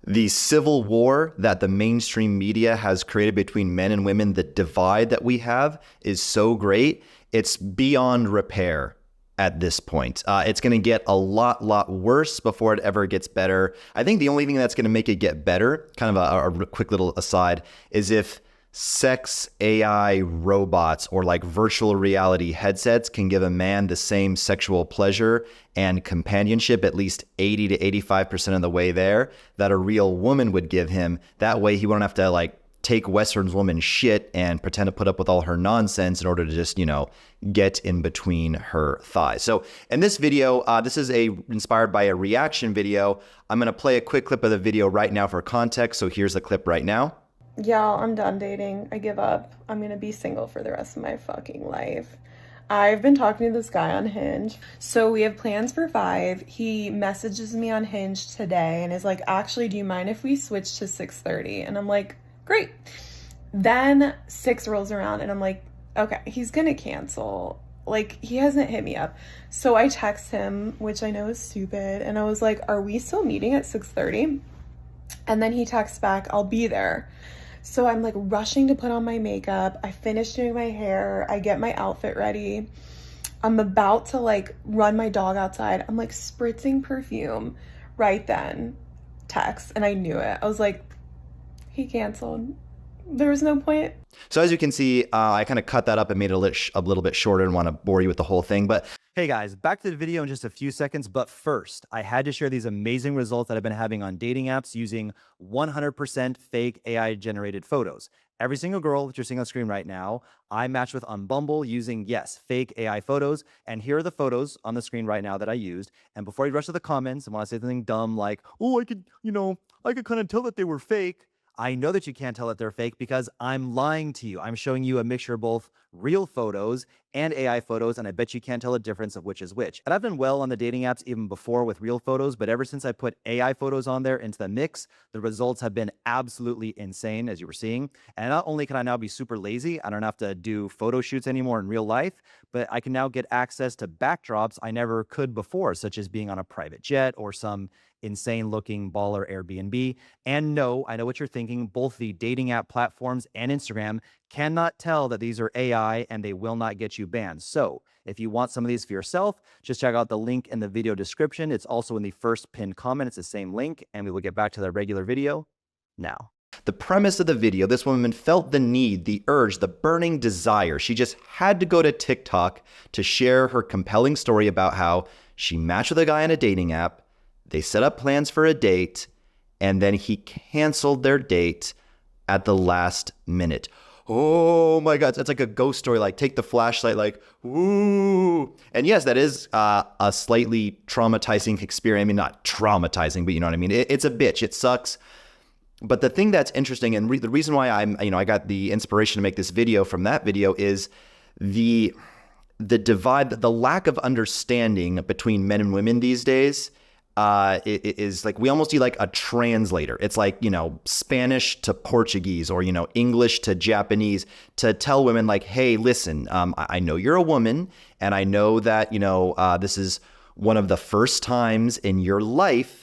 The civil war that the mainstream media has created between men and women, the divide that we have is so great. It's beyond repair at this point. It's going to get a lot worse before it ever gets better. I think the only thing that's going to make it get better, kind of a quick little aside, is if sex AI robots or like virtual reality headsets can give a man the same sexual pleasure and companionship, at least 80 to 85% of the way there, that a real woman would give him. That way he won't have to like take Western woman's shit and pretend to put up with all her nonsense in order to just, get in between her thighs. So in this video, this is inspired by a reaction video. I'm going to play a quick clip of the video right now for context. So here's the clip right now. Y'all, I'm done dating. I give up. I'm gonna be single for the rest of my fucking life. I've been talking to this guy on Hinge. So we have plans for 5. He messages me on Hinge today and is like, actually, do you mind if we switch to 6:30? And I'm like, great. Then 6 rolls around and I'm like, okay, he's gonna cancel. Like, he hasn't hit me up. So I text him, which I know is stupid. And I was like, are we still meeting at 6:30? And then he texts back, I'll be there. So I'm like rushing to put on my makeup. I finish doing my hair. I get my outfit ready. I'm about to like run my dog outside. I'm like spritzing perfume right then. Text. And I knew it. I was like, he canceled. There was no point. So as you can see, I kind of cut that up and made it a little bit shorter and want to bore you with the whole thing. But hey guys, back to the video in just a few seconds, but first, I had to share these amazing results that I've been having on dating apps using 100% fake AI-generated photos. Every single girl that you're seeing on screen right now, I matched with on Bumble using, yes, fake AI photos. And here are the photos on the screen right now that I used. And before you rush to the comments and want to say something dumb like, oh, I could kind of tell that they were fake. I know that you can't tell that they're fake because I'm lying to you. I'm showing you a mixture of both real photos and AI photos, and I bet you can't tell a difference of which is which. And I've done well on the dating apps even before with real photos, but ever since I put AI photos on there into the mix, the results have been absolutely insane, as you were seeing. And not only can I now be super lazy, I don't have to do photo shoots anymore in real life, but I can now get access to backdrops I never could before, such as being on a private jet or some insane looking baller Airbnb. And no, I know what you're thinking. Both the dating app platforms and Instagram cannot tell that these are AI and they will not get you banned. So if you want some of these for yourself, just check out the link in the video description. It's also in the first pinned comment. It's the same link, and we will get back to the regular video now. The premise of the video, this woman felt the need, the urge, the burning desire. She just had to go to TikTok to share her compelling story about how she matched with a guy on a dating app. They set up plans for a date, and then he canceled their date at the last minute. Oh my God, it's like a ghost story, like take the flashlight, like, ooh. And yes, that is a slightly traumatizing experience. I mean, not traumatizing, but you know what I mean? It's a bitch, it sucks. But the thing that's interesting, and the reason why I got the inspiration to make this video from that video is the divide, the lack of understanding between men and women these days. It is like we almost need like a translator. It's like, Spanish to Portuguese or, English to Japanese to tell women like, hey, listen, I know you're a woman and I know that, this is one of the first times in your life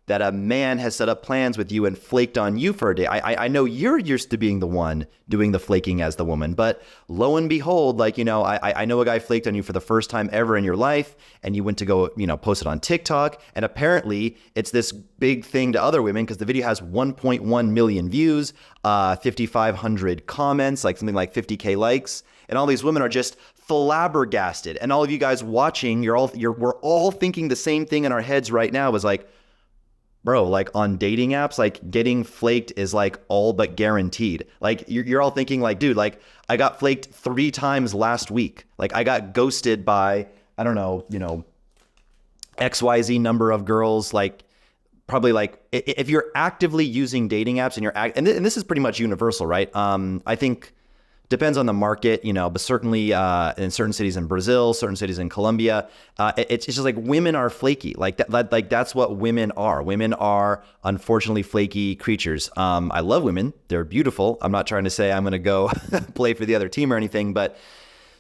that a man has set up plans with you and flaked on you for a day. I know you're used to being the one doing the flaking as the woman, but lo and behold, like, I know a guy flaked on you for the first time ever in your life, and you went to go, post it on TikTok, and apparently it's this big thing to other women because the video has 1.1 million views, 5,500 comments, like something like 50K likes, and all these women are just flabbergasted. And all of you guys watching, we're all thinking the same thing in our heads right now is like, bro, like on dating apps, like getting flaked is like all but guaranteed. Like you're all thinking like, dude, like I got flaked 3 times last week. Like I got ghosted by, I don't know, XYZ number of girls. Like probably like if you're actively using dating apps and and this is pretty much universal, right? I think depends on the market, but certainly in certain cities in Brazil, certain cities in Colombia, it's just like women are flaky. Like that, like that's what women are. Women are unfortunately flaky creatures. I love women; they're beautiful. I'm not trying to say I'm going to go play for the other team or anything, but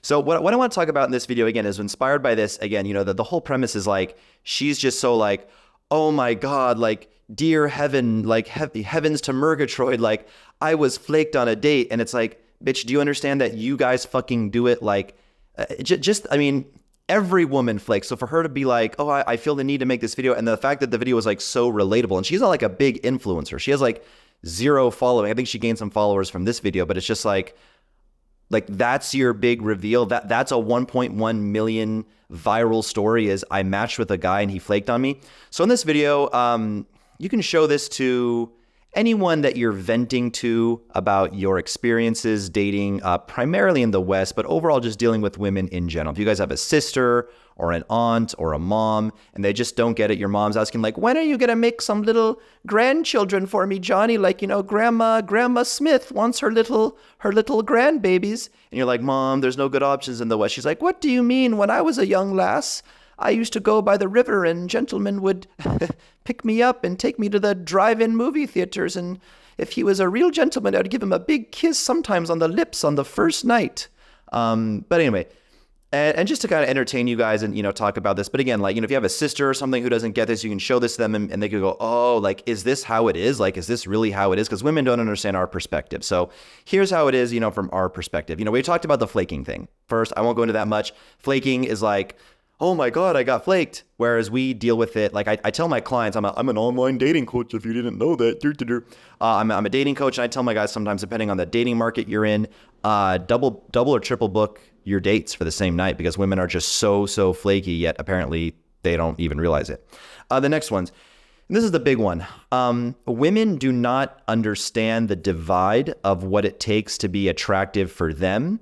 so what I want to talk about in this video again is inspired by this. Again, the whole premise is like she's just so like, oh my God, like dear heaven, like heavens to Murgatroyd, like I was flaked on a date. And it's like, bitch, do you understand that you guys fucking do it? Like, I mean, every woman flakes. So for her to be like, oh, I feel the need to make this video. And the fact that the video was like so relatable, and she's not like a big influencer. She has like 0 following. I think she gained some followers from this video, but it's just like that's your big reveal. That's a 1.1 million viral story is I matched with a guy and he flaked on me. So in this video, you can show this to anyone that you're venting to about your experiences dating, primarily in the West, but overall just dealing with women in general. If you guys have a sister or an aunt or a mom and they just don't get it, your mom's asking like, when are you gonna make some little grandchildren for me, Johnny? Like, you know, Grandma Smith wants her little grandbabies. And you're like, Mom, there's no good options in the West. She's like, what do you mean? When I was a young lass, I used to go by the river and gentlemen would pick me up and take me to the drive-in movie theaters. And if he was a real gentleman, I'd give him a big kiss sometimes on the lips on the first night. But anyway, and just to kind of entertain you guys and, you know, talk about this. But again, like, you know, if you have a sister or something who doesn't get this, you can show this to them and they could go, oh, like, is this how it is? Like, is this really how it is? Because women don't understand our perspective. So here's how it is, you know, from our perspective. You know, we talked about the flaking thing. First, I won't go into that much. Flaking is like, oh my God, I got flaked. Whereas we deal with it. Like I tell my clients, I'm an online dating coach. If you didn't know that, I'm a dating coach. And I tell my guys sometimes, depending on the dating market you're in, double or triple book your dates for the same night because women are just so flaky, yet apparently they don't even realize it. The next one's, and this is the big one. Women do not understand the divide of what it takes to be attractive for them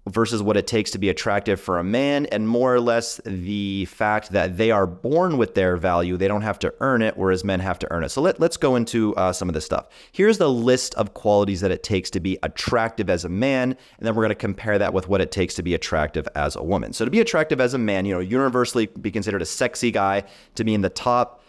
versus what it takes to be attractive for a man, and more or less the fact that they are born with their value. They don't have to earn it, whereas men have to earn it. So let's go into some of this stuff. Here's the list of qualities that it takes to be attractive as a man, and then we're going to compare that with what it takes to be attractive as a woman. So to be attractive as a man, you know, universally be considered a sexy guy, to be in the top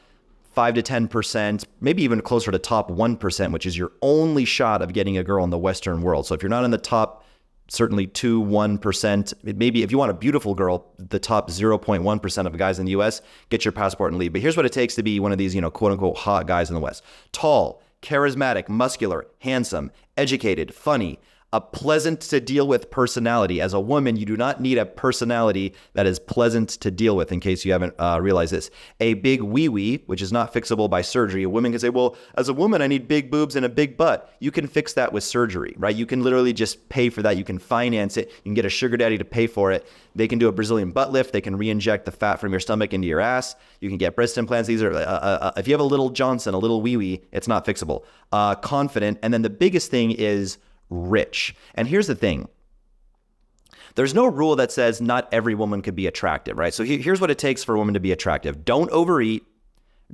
5 to 10%, maybe even closer to top 1%, which is your only shot of getting a girl in the Western world. So if you're not in the top certainly 1%. Maybe if you want a beautiful girl, the top 0.1% of guys in the US, get your passport and leave. But here's what it takes to be one of these, you know, quote unquote hot guys in the West. Tall, charismatic, muscular, handsome, educated, funny, a pleasant to deal with personality. As a woman, you do not need a personality that is pleasant to deal with, in case you haven't realized this. A big wee-wee, which is not fixable by surgery. A woman can say, well, as a woman, I need big boobs and a big butt. You can fix that with surgery, right? You can literally just pay for that. You can finance it. You can get a sugar daddy to pay for it. They can do a Brazilian butt lift. They can re-inject the fat from your stomach into your ass. You can get breast implants. These are, if you have a little Johnson, a little wee-wee, it's not fixable. Confident. And then the biggest thing is rich. And here's the thing. There's no rule that says not every woman could be attractive, right? So here's what it takes for a woman to be attractive. Don't overeat,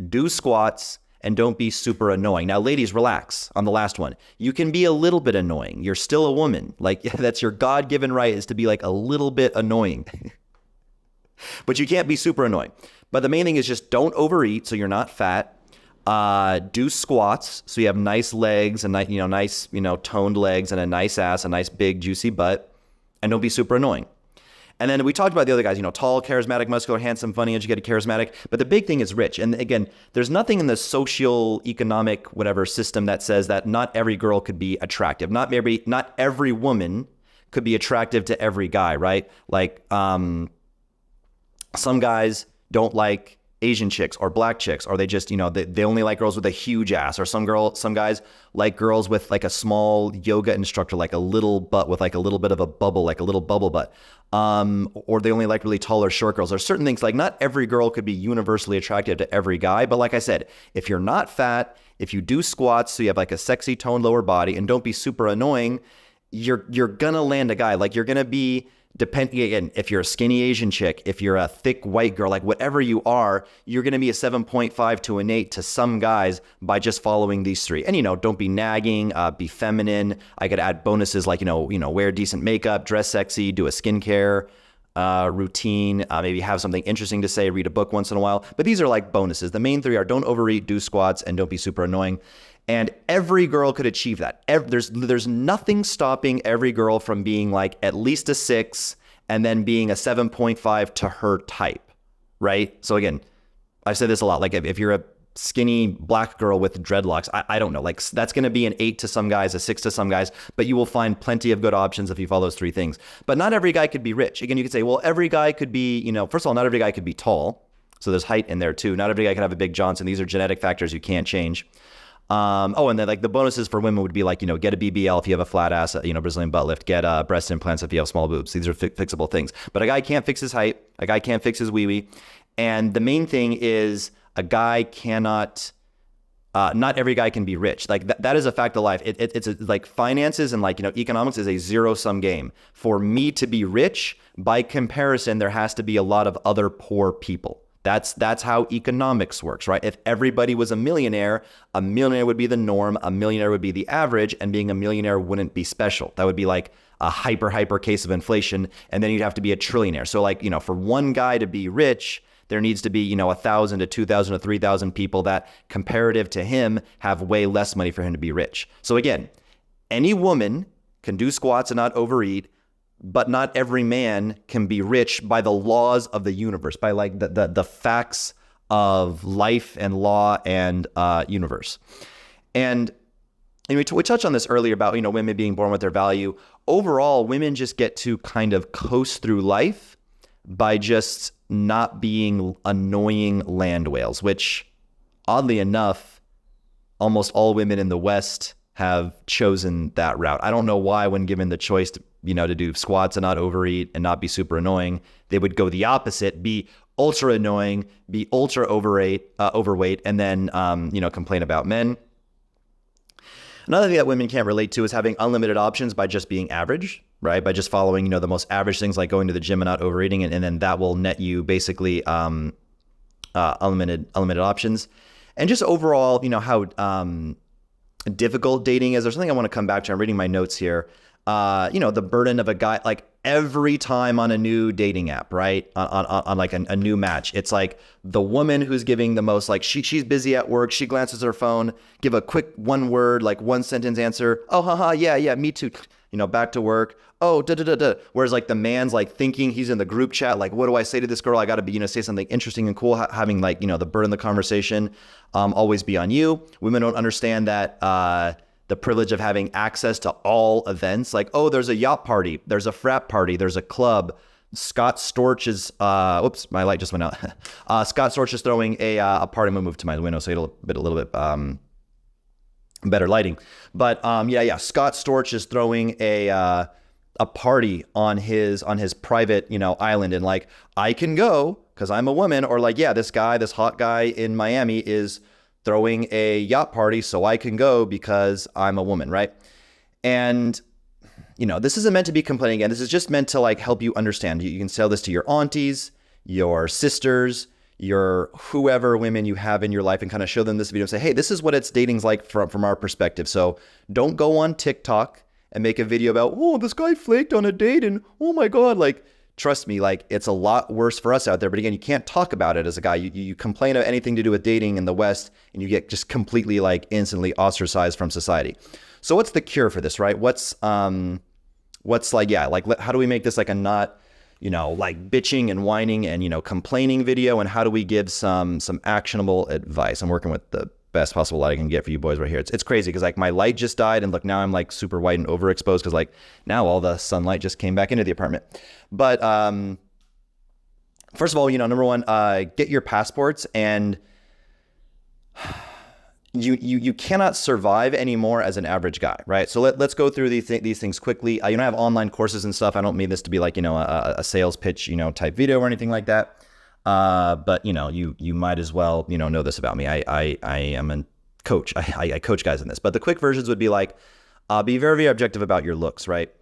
do squats, and don't be super annoying. Now, ladies, relax on the last one. You can be a little bit annoying. You're still a woman. Like, that's your God-given right, is to be like a little bit annoying. But you can't be super annoying. But the main thing is just don't overeat so you're not fat. Do squats so you have nice legs and nice toned legs and a nice ass, a nice big juicy butt, and don't be super annoying. And then we talked about the other guys, tall, charismatic, muscular, handsome, funny, educated, charismatic. But the big thing is rich. And again, there's nothing in the social, economic, whatever system that says that not every girl could be attractive. Not every woman could be attractive to every guy, right? Like some guys don't like Asian chicks or black chicks, or they just, they only like girls with a huge ass, or some guys like girls with like a small yoga instructor, like a little butt with like a little bit of a bubble, like a little bubble butt. Or they only like really tall or short girls. There's certain things, like not every girl could be universally attractive to every guy. But like I said, if you're not fat, if you do squats, so you have like a sexy toned lower body, and don't be super annoying, you're gonna land a guy. Like you're gonna be, depending, again, if you're a skinny Asian chick, if you're a thick white girl, like whatever you are, you're going to be a 7.5 to an 8 to some guys by just following these three. And, don't be nagging, be feminine. I could add bonuses like, wear decent makeup, dress sexy, do a skincare routine, maybe have something interesting to say, read a book once in a while. But these are like bonuses. The main three are don't overeat, do squats, and don't be super annoying. And every girl could achieve that. There's nothing stopping every girl from being like at least a 6 and then being a 7.5 to her type, right? So again, I've said this a lot. Like if you're a skinny black girl with dreadlocks. I don't know. Like that's going to be an 8 to some guys, a 6 to some guys, but you will find plenty of good options if you follow those 3 things. But not every guy could be rich. Again, you could say, well, every guy could be, first of all, not every guy could be tall. So there's height in there too. Not every guy can have a big Johnson. These are genetic factors you can't change. And then like the bonuses for women would be like, get a BBL if you have a flat ass, Brazilian butt lift, get breast implants if you have small boobs. These are fixable things. But a guy can't fix his height. A guy can't fix his wee-wee. And the main thing is a guy cannot, not every guy can be rich. Like that is a fact of life. It's like finances and like, economics is a zero-sum game. For me to be rich, by comparison, there has to be a lot of other poor people. That's how economics works, right? If everybody was a millionaire would be the norm, a millionaire would be the average, and being a millionaire wouldn't be special. That would be like a hyper case of inflation, and then you'd have to be a trillionaire. So like, for one guy to be rich, there needs to be, 1,000 to 2,000 to 3,000 people that, comparative to him, have way less money for him to be rich. So again, any woman can do squats and not overeat, but not every man can be rich by the laws of the universe, by like the facts of life and law and universe. And we touched on this earlier about, women being born with their value. Overall, women just get to kind of coast through life by just not being annoying land whales, which oddly enough, almost all women in the West have chosen that route. I don't know why, when given the choice to do squats and not overeat and not be super annoying, they would go the opposite, be ultra annoying, be ultra overweight, and then, complain about men. Another thing that women can't relate to is having unlimited options by just being average, right? By just following, the most average things like going to the gym and not overeating, and then that will net you basically unlimited options. And just overall, how difficult dating is. There's something I want to come back to. I'm reading my notes here. The burden of a guy, like every time on a new dating app, right? On like a new match, it's like the woman who's giving the most, like she's busy at work. She glances at her phone, give a quick 1 word, like 1 sentence answer. Oh, haha. Yeah, me too. Back to work. Oh, Whereas like the man's like thinking, he's in the group chat. Like, what do I say to this girl? I got to be, say something interesting and cool, having like, the burden of the conversation, always be on you. Women don't understand that, the privilege of having access to all events. Like, oh, there's a yacht party, there's a frat party, there's a club. Scott Storch is, whoops, my light just went out. Scott Storch is throwing a party. I'm gonna move to my window so you get a little bit better lighting. But Scott Storch is throwing a party on his private, island, and like I can go because I'm a woman, or like, this hot guy in Miami is throwing a yacht party, so I can go because I'm a woman, right? And, this isn't meant to be complaining again. This is just meant to like help you understand. You can sell this to your aunties, your sisters, your whoever women you have in your life, and kind of show them this video and say, hey, this is what dating's like from our perspective. So don't go on TikTok and make a video about, oh, this guy flaked on a date and oh my God, like, trust me, like it's a lot worse for us out there. But again, you can't talk about it as a guy. You complain of anything to do with dating in the West and you get just completely like instantly ostracized from society. So what's the cure for this, right? What's like, how do we make this like a not, like bitching and whining and, complaining video? And how do we give some actionable advice? I'm working with the best possible light I can get for you boys right here. It's crazy because like my light just died and look, now I'm like super white and overexposed because like now all the sunlight just came back into the apartment. But first of all, number one, get your passports, and you cannot survive anymore as an average guy, right? So let's go through these things quickly. I have online courses and stuff. I don't mean this to be like, a sales pitch, type video or anything like that. But you might as well, know this about me. I am a coach. I coach guys in this, but the quick versions would be like, be very, very objective about your looks, right?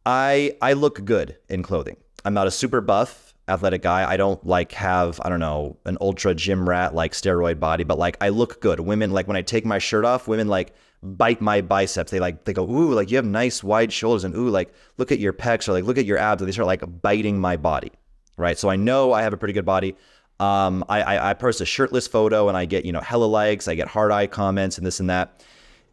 I look good in clothing. I'm not a super buff athletic guy. I don't like have, I don't know, an ultra gym rat, like steroid body, but like I look good. Women, like when I take my shirt off, women like bite my biceps. They go, ooh, like you have nice wide shoulders, and ooh, like look at your pecs, or like look at your abs. And they start like biting my body. Right. So I know I have a pretty good body. I post a shirtless photo and I get, hella likes. I get hard eye comments and this and that.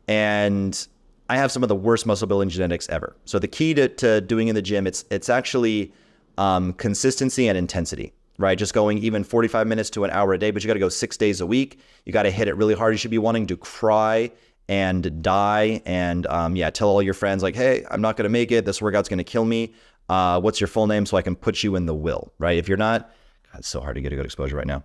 And I have some of the worst muscle building genetics ever. So the key to doing in the gym, it's actually consistency and intensity. right? Just going even 45 minutes to an hour a day, but you got to go 6 days a week. You got to hit it really hard. You should be wanting to cry and die and tell all your friends like, hey, I'm not going to make it. This workout's going to kill me. What's your full name so I can put you in the will, right? If you're not, God, it's so hard to get a good exposure right now.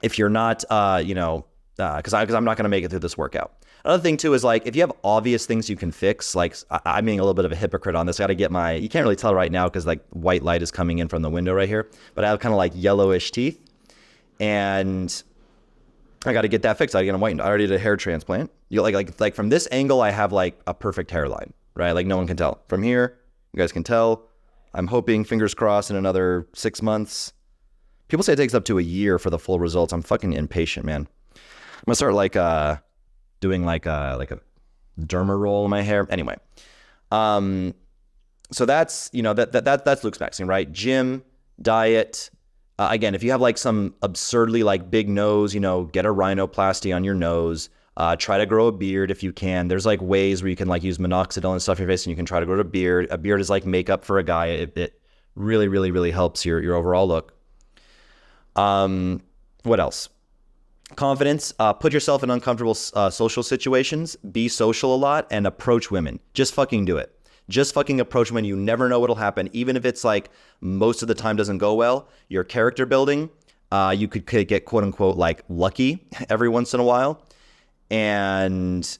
If you're not, because I'm not going to make it through this workout. Another thing too is like, if you have obvious things you can fix, like I'm being a little bit of a hypocrite on this. I got to get you can't really tell right now because like white light is coming in from the window right here, but I have kind of like yellowish teeth and I got to get that fixed. I got to whiten. I already did a hair transplant. You like from this angle, I have like a perfect hairline, right? Like no one can tell. From here, you guys can tell. I'm hoping, fingers crossed, in another 6 months. People say it takes up to a year for the full results. I'm fucking impatient, man. I'm gonna start like doing like a derma roll in my hair. Anyway, so that's that's Luke's maxing, right? Gym, diet. Again, if you have like some absurdly like big nose, get a rhinoplasty on your nose. Try to grow a beard if you can. There's like ways where you can like use minoxidil and stuff in your face and you can try to grow a beard. A beard is like makeup for a guy. It really, really, really helps your overall look. What else? Confidence. Put yourself in uncomfortable social situations. Be social a lot and approach women. Just fucking do it. Just fucking approach women. You never know what'll happen. Even if it's like most of the time doesn't go well, your character building, you could get quote unquote like lucky every once in a while. And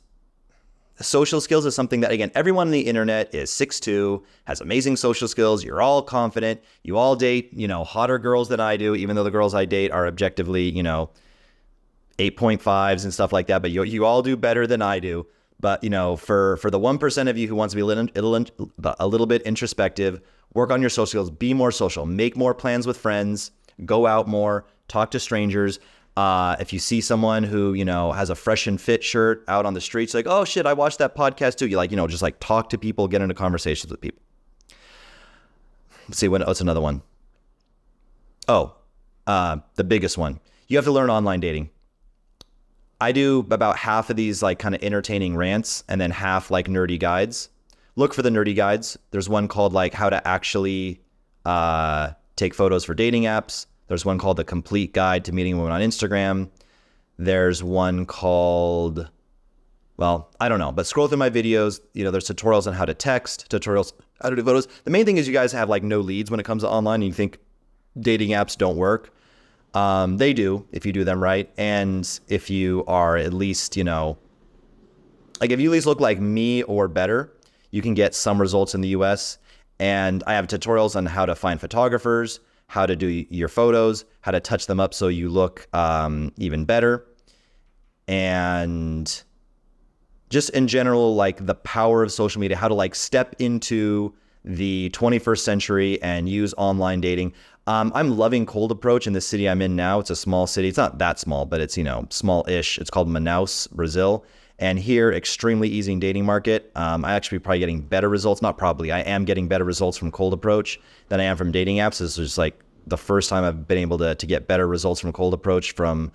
social skills is something that, again, everyone on the internet is 6'2", has amazing social skills. You're all confident. You all date, hotter girls than I do, even though the girls I date are objectively, 8.5s and stuff like that. But you all do better than I do. But, for the 1% of you who wants to be a little bit introspective, work on your social skills, be more social, make more plans with friends, go out more, talk to strangers. If you see someone who, has a fresh and fit shirt out on the streets, like, oh shit, I watched that podcast too. You like, just like talk to people, get into conversations with people. Let's see, what's another one? Oh, the biggest one. You have to learn online dating. I do about half of these like kind of entertaining rants and then half like nerdy guides. Look for the nerdy guides. There's one called like how to actually take photos for dating apps. There's one called The Complete Guide to Meeting Women on Instagram. There's one called, well, I don't know, but scroll through my videos. There's tutorials on how to text, tutorials how to do photos. The main thing is you guys have like no leads when it comes to online and you think dating apps don't work. They do if you do them right. And if you are at least, like if you at least look like me or better, you can get some results in the US. And I have tutorials on how to find photographers, how to do your photos, how to touch them up so you look even better. And just in general, like the power of social media, how to like step into the 21st century and use online dating. I'm loving Cold Approach in the city I'm in now. It's a small city. It's not that small, but it's, small-ish. It's called Manaus, Brazil. And here, extremely easy dating market. I actually probably getting better results. Not probably. I am getting better results from Cold Approach than I am from dating apps. This is like the first time I've been able to get better results from Cold Approach from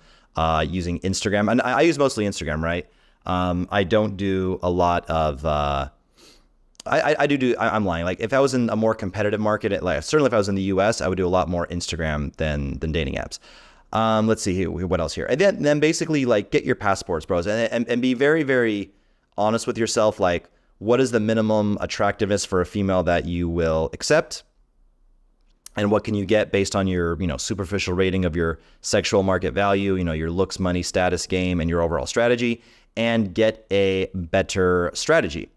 using Instagram. And I use mostly Instagram, right? I don't do a lot of... I'm lying. Like if I was in a more competitive market, like certainly if I was in the US, I would do a lot more Instagram than dating apps. Let's see here, what else here. And then basically like get your passports, bros, and be very, very honest with yourself. Like what is the minimum attractiveness for a female that you will accept? And what can you get based on your, superficial rating of your sexual market value, your looks, money, status, game, and your overall strategy, and get a better strategy.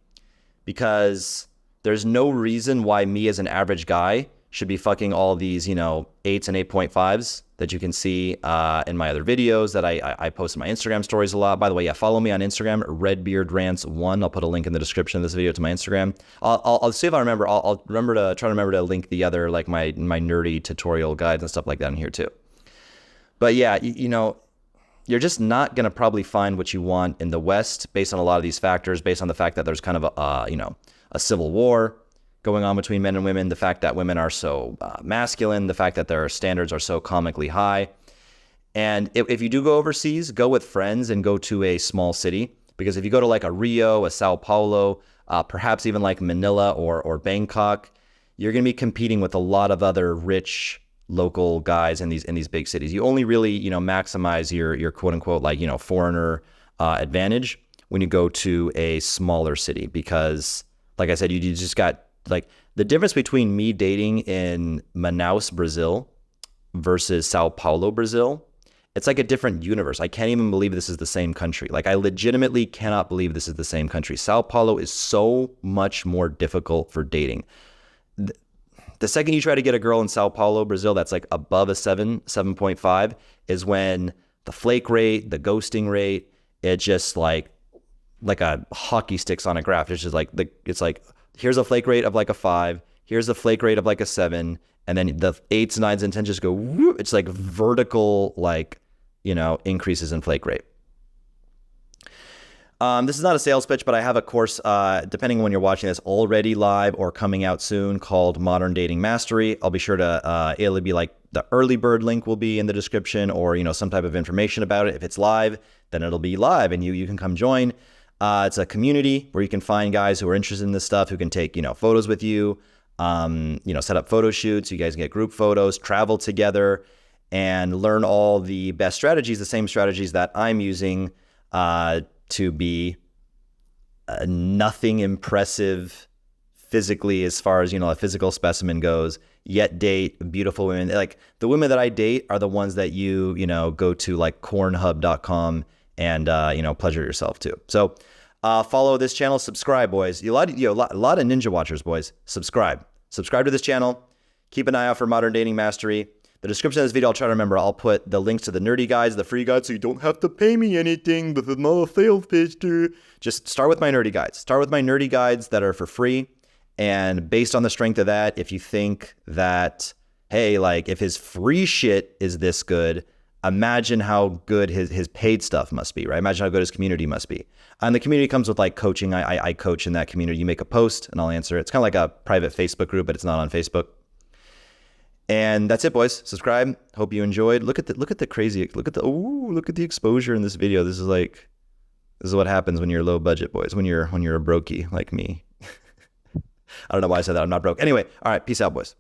Because there's no reason why me as an average guy should be fucking all these, 8s and 8.5s that you can see in my other videos that I post in my Instagram stories a lot. By the way, follow me on Instagram, RedbeardRants1. I'll put a link in the description of this video to my Instagram. I'll see if I remember. I'll try to remember to link the other, like my nerdy tutorial guides and stuff like that in here too. But yeah, you're just not going to probably find what you want in the West based on a lot of these factors, based on the fact that there's kind of a civil war going on between men and women, the fact that women are so masculine, the fact that their standards are so comically high. And if you do go overseas, go with friends and go to a small city, because if you go to like a Rio, a Sao Paulo, perhaps even like Manila or Bangkok, you're going to be competing with a lot of other rich local guys in these big cities. You only really, you know, maximize your quote unquote, like, you know, foreigner advantage when you go to a smaller city, because like I said, you just got like the difference between me dating in Manaus, Brazil versus Sao Paulo, Brazil. It's like a different universe. I can't even believe this is the same country. Like, I legitimately cannot believe this is the same country. Sao Paulo is so much more difficult for dating. The second you try to get a girl in Sao Paulo, Brazil, that's like above a 7.5, is when the flake rate, the ghosting rate, it just like a hockey sticks on a graph. It's just like it's like, here's a flake rate of like a 5, here's a flake rate of like a 7, and then the 8s, 9s, and 10s just go whoop. It's like vertical, like, you know, increases in flake rate. This is not a sales pitch, but I have a course, depending on when you're watching this, already live or coming out soon, called Modern Dating Mastery. I'll be sure to, it'll be like the early bird link will be in the description, or, you know, some type of information about it. If it's live, then it'll be live and you can come join. It's a community where you can find guys who are interested in this stuff, who can take, you know, photos with you, you know, set up photo shoots. You guys can get group photos, travel together, and learn all the best strategies, the same strategies that I'm using, to be nothing impressive physically, as far as, you know, a physical specimen goes, yet date beautiful women. Like, the women that I date are the ones that you know, go to like cornhub.com and, you know, pleasure yourself too. So, follow this channel, subscribe, boys. A lot of ninja watchers, boys. Subscribe to this channel. Keep an eye out for Modern Dating Mastery. The description of this video, I'll try to remember, I'll put the links to the nerdy guides, the free guides, so you don't have to pay me anything. This is not a sales pitch, dude. Just start with my nerdy guides. Start with my nerdy guides that are for free. And based on the strength of that, if you think that, hey, like, if his free shit is this good, imagine how good his paid stuff must be, right? Imagine how good his community must be. And the community comes with like coaching. I coach in that community. You make a post and I'll answer it. It's kind of like a private Facebook group, but it's not on Facebook. And that's it, boys. Subscribe. Hope you enjoyed. Look at the crazy, look at the exposure in this video. This is what happens when you're low budget, boys. When you're a brokey like me. I don't know why I said that. I'm not broke. Anyway, all right. Peace out, boys.